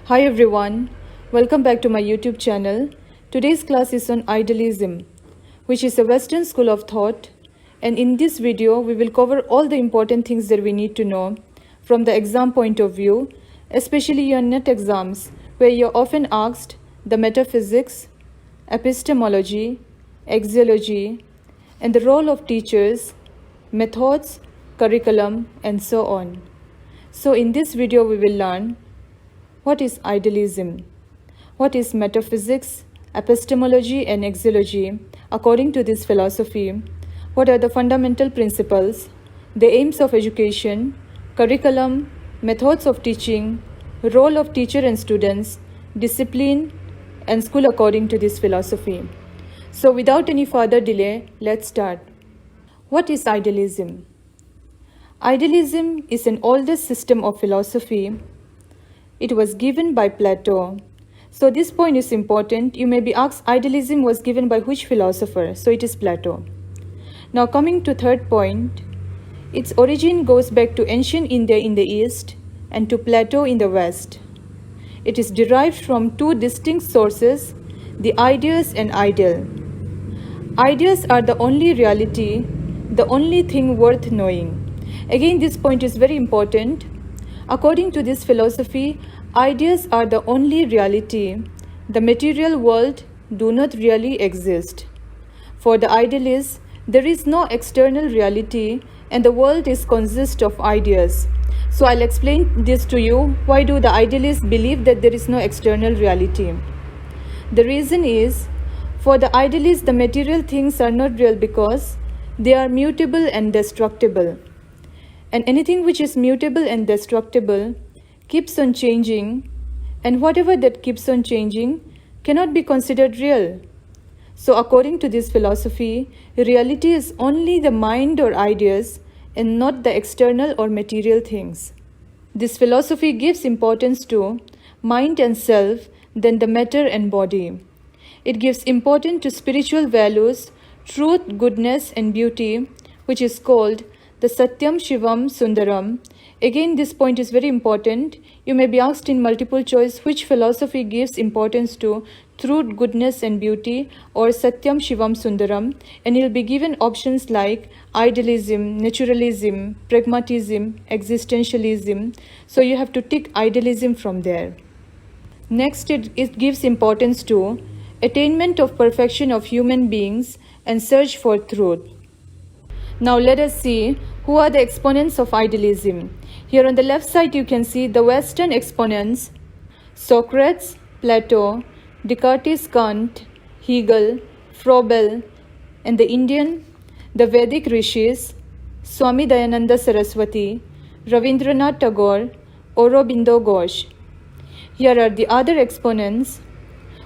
Hi everyone, welcome back to my YouTube channel. Today's class is on idealism, which is a Western school of thought, and in this video we will cover all the important things that we need to know from the exam point of view, especially your NET exams, where you're often asked the metaphysics, epistemology, axiology, and the role of teachers, methods, curriculum, and so on. So in this video we will learn what is idealism? What is metaphysics, epistemology, and axiology according to this philosophy? What are the fundamental principles, the aims of education, curriculum, methods of teaching, role of teacher and students, discipline, and school according to this philosophy? So without any further delay, let's start. What is idealism? Idealism is an oldest system of philosophy. It was given by Plato. So this point is important. You may be asked, idealism was given by which philosopher? So it is Plato. Now coming to third point, its origin goes back to ancient India in the east and to Plato in the west. It is derived from two distinct sources, the ideas and ideal. Ideas are the only reality, the only thing worth knowing. Again, this point is very important. According to this philosophy, ideas are the only reality. The material world do not really exist. For the idealists, there is no external reality and the world is consist of ideas. So I'll explain this to you. Why do the idealists believe that there is no external reality? The reason is, for the idealists, the material things are not real because they are mutable and destructible. And anything which is mutable and destructible keeps on changing, and whatever that keeps on changing cannot be considered real. So according to this philosophy, reality is only the mind or ideas and not the external or material things. This philosophy gives importance to mind and self than the matter and body. It gives importance to spiritual values, truth, goodness, and beauty, which is called the Satyam Shivam Sundaram. Again, this point is very important. You may be asked in multiple choice which philosophy gives importance to truth, goodness, and beauty, or Satyam Shivam Sundaram, and you'll be given options like idealism, naturalism, pragmatism, existentialism. So you have to tick idealism from there. Next, it gives importance to attainment of perfection of human beings and search for truth. Now let us see who are the exponents of idealism. Here on the left side you can see the Western exponents: Socrates, Plato, Descartes, Kant, Hegel, Froebel, and the Indian, the Vedic rishis, Swami Dayananda Saraswati, Rabindranath Tagore, Aurobindo Ghosh. Here are the other exponents: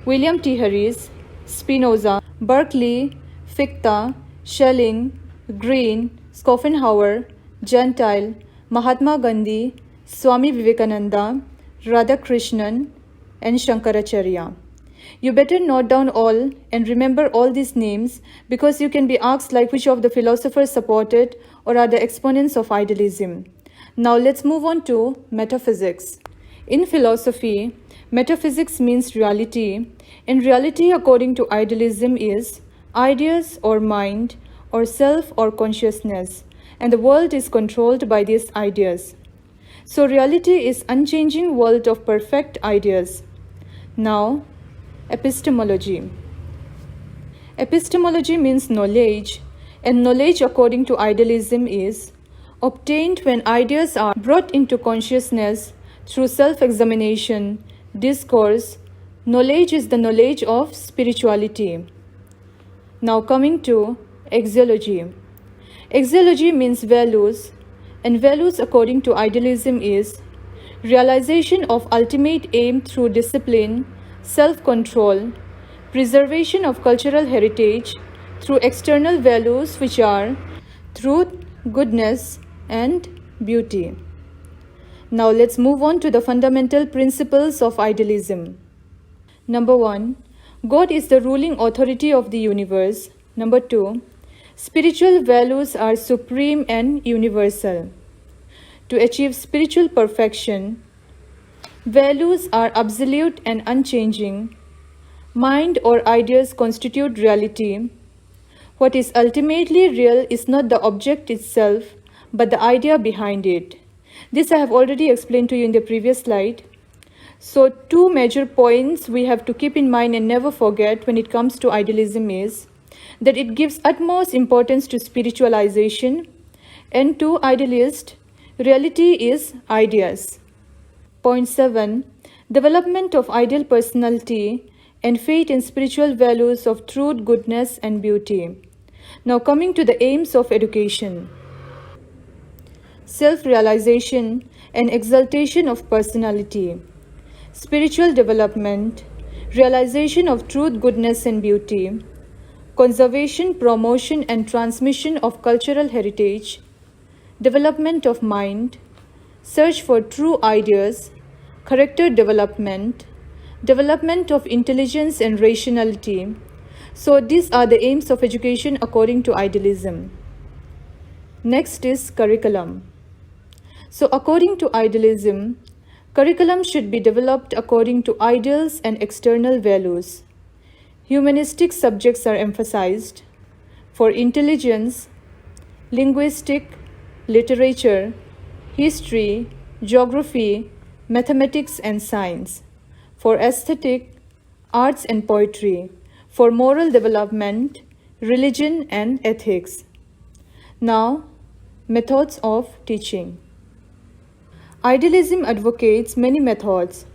William T. Harris, Spinoza, Berkeley, Fichte, Schelling, Green, Schopenhauer, Gentile, Mahatma Gandhi, Swami Vivekananda, Radhakrishnan, and Shankaracharya. You better note down all and remember all these names because you can be asked like which of the philosophers supported or are the exponents of idealism. Now let's move on to metaphysics. In philosophy, metaphysics means reality, and reality according to idealism is ideas or mind or self or consciousness, and the world is controlled by these ideas. So reality is unchanging world of perfect ideas. Now, epistemology. Epistemology means knowledge, and knowledge according to idealism is obtained when ideas are brought into consciousness through self-examination, discourse. Knowledge is the knowledge of spirituality. Now coming to axiology. Axiology means values, and values according to idealism is realization of ultimate aim through discipline, self-control, preservation of cultural heritage through external values which are truth, goodness, and beauty. Now let's move on to the fundamental principles of idealism. Number 1, God is the ruling authority of the universe. Number 2, spiritual values are supreme and universal. To achieve spiritual perfection, Values are absolute and unchanging. Mind or ideas constitute reality. What is ultimately real is not the object itself, but the idea behind it. This I have already explained to you in the previous slide. So, two major points we have to keep in mind and never forget when it comes to idealism is that it gives utmost importance to spiritualization, and to idealist, reality is ideas. Point 7. Development of ideal personality and faith in spiritual values of truth, goodness, and beauty. Now, coming to the aims of education: self-realization and exaltation of personality, spiritual development, realization of truth, goodness, and beauty, conservation, promotion, and transmission of cultural heritage, development of mind, search for true ideas, character development, development of intelligence and rationality. So these are the aims of education according to idealism. Next is curriculum. So according to idealism, curriculum should be developed according to ideals and external values. Humanistic subjects are emphasized. For intelligence, linguistic, literature, history, geography, mathematics, and science. For aesthetic, arts and poetry. For moral development, religion and ethics. Now, methods of teaching. Idealism advocates many methods.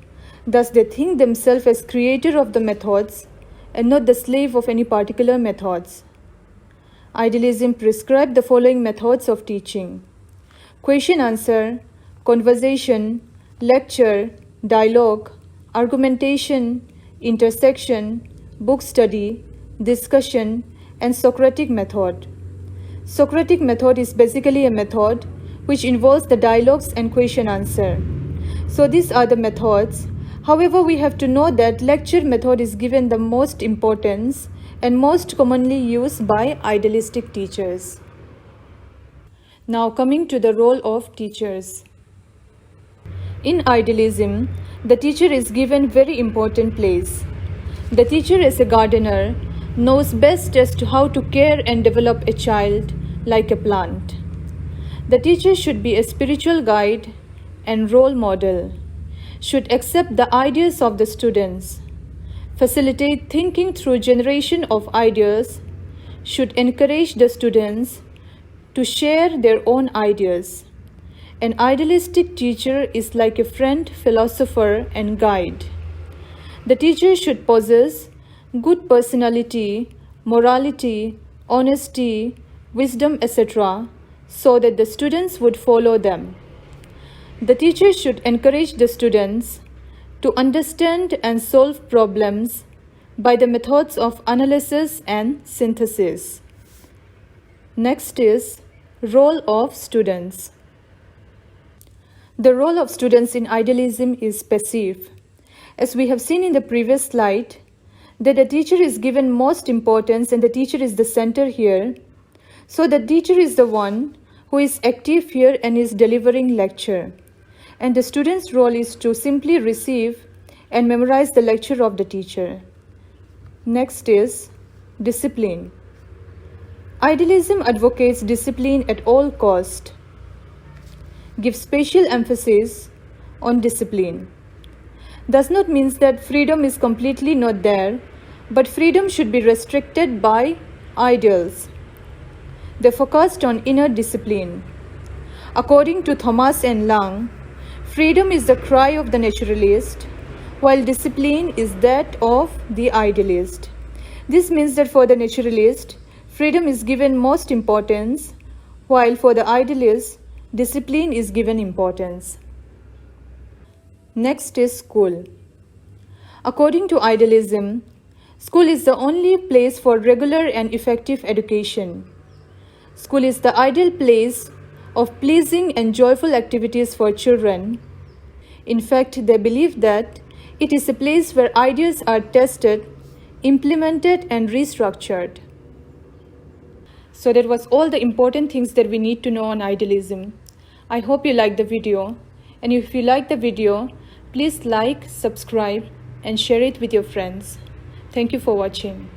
Thus, they think themselves as creator of the methods and not the slave of any particular methods. Idealism prescribes the following methods of teaching: question-answer, conversation, lecture, dialogue, argumentation, intersection, book study, discussion, and Socratic method. Socratic method is basically a method which involves the dialogues and question-answer. So these are the methods. However, we have to know that lecture method is given the most importance and most commonly used by idealistic teachers. Now coming to the role of teachers. In idealism, the teacher is given very important place. The teacher as a gardener knows best as to how to care and develop a child like a plant. The teacher should be a spiritual guide and role model, should accept the ideas of the students, facilitate thinking through generation of ideas, should encourage the students to share their own ideas. An idealistic teacher is like a friend, philosopher, and guide. The teacher should possess good personality, morality, honesty, wisdom, etc., so that the students would follow them. The teacher should encourage the students to understand and solve problems by the methods of analysis and synthesis. Next is role of students. The role of students in idealism is passive. As we have seen in the previous slide, that the teacher is given most importance and the teacher is the center here. So the teacher is the one who is active here and is delivering lecture. And the student's role is to simply receive and memorize the lecture of the teacher. Next is discipline. Idealism advocates discipline at all cost, gives special emphasis on discipline. Does not mean that freedom is completely not there, but freedom should be restricted by ideals. They focused on inner discipline. According to Thomas and Lang, freedom is the cry of the naturalist, while discipline is that of the idealist. This means that for the naturalist, freedom is given most importance, while for the idealist, discipline is given importance. Next is school. According to idealism, school is the only place for regular and effective education. School is the ideal place of pleasing and joyful activities for children. In fact, they believe that it is a place where ideas are tested, implemented, and restructured. So that was all the important things that we need to know on idealism. I hope you liked the video. And if you liked the video, Please like, subscribe, and share it with your friends. Thank you for watching.